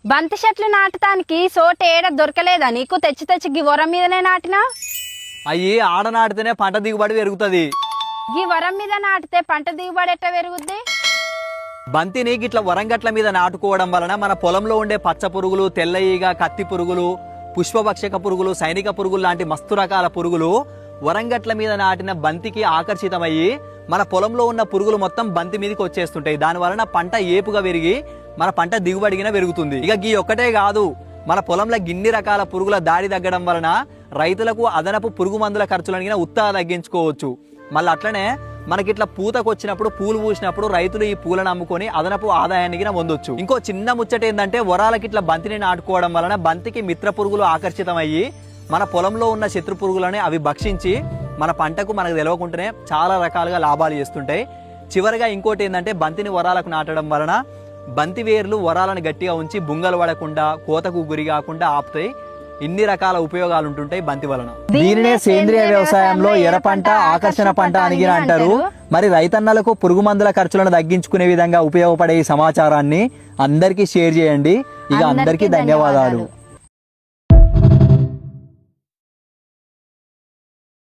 బంతి చెట్లు నాటడానికి సోట ఏడ దొరకలేదా నీకు? తెచ్చి తెచ్చి గీ వరం మీదనే నాటినా. అయ్యి ఆడ నాటితేనే పంట దిగుబడి పెరుగుతుంది. గీ వరం మీద నాటితే పంట దిగుబడి ఎట్ట పెరుగుద్ది? బంతిని గిట్ల వరంగట్ల మీద నాటుకోవడం వలన మన పొలంలో ఉండే పచ్చ పురుగులు, తెల్లఈగ, కత్తి పురుగులు, పుష్పభక్షక పురుగులు, సైనిక పురుగులు లాంటి మస్తు రకాల పురుగులు వరంగట్ల మీద నాటిన బంతికి ఆకర్షితమయ్యి మన పొలంలో ఉన్న పురుగులు మొత్తం బంతి మీదకి వచ్చేస్తుంటాయి. దాని వలన పంట ఏపుగా పెరిగి మన పంట దిగుబడిగా పెరుగుతుంది. ఇక గీ ఒక్కటే కాదు, మన పొలంలో గిన్ని రకాల పురుగుల దాడి తగ్గడం వలన రైతులకు అదనపు పురుగు మందుల ఖర్చులను ఉత్సాహ తగ్గించుకోవచ్చు. మళ్ళీ అట్లనే మనకి ఇట్లా పూతకు వచ్చినప్పుడు, పూలు పూసినప్పుడు రైతులు ఈ పూలను అమ్ముకొని అదనపు ఆదాయాన్ని పొందొచ్చు. ఇంకో చిన్న ముచ్చట ఏంటంటే, వరాలకి ఇట్లా బంతిని నాటుకోవడం వలన బంతికి మిత్ర పురుగులు ఆకర్షితమయ్యి మన పొలంలో ఉన్న శత్రు పురుగులని అవి భక్షించి మన పంటకు మనకు తెలవకుండానే చాలా రకాలుగా లాభాలు చేస్తుంటాయి. చివరిగా ఇంకోటి ఏంటంటే, బంతిని వరాలకు నాటడం వలన బంతి వేర్లు వరాలను గట్టిగా ఉంచి బుంగలు పడకుండా, కోతకు గురి కాకుండా ఆపుతాయి. ఇన్ని రకాల ఉపయోగాలు ఉంటుంటాయి బంతి వలన. దీనినే సేంద్రియ వ్యవసాయంలో ఎర పంట, ఆకర్షణ పంట అని అంటారు. మరి రైతన్నలకు పురుగు మందుల ఖర్చులను తగ్గించుకునే విధంగా ఉపయోగపడే ఈ సమాచారాన్ని అందరికీ షేర్ చేయండి. ఇక అందరికీ ధన్యవాదాలు.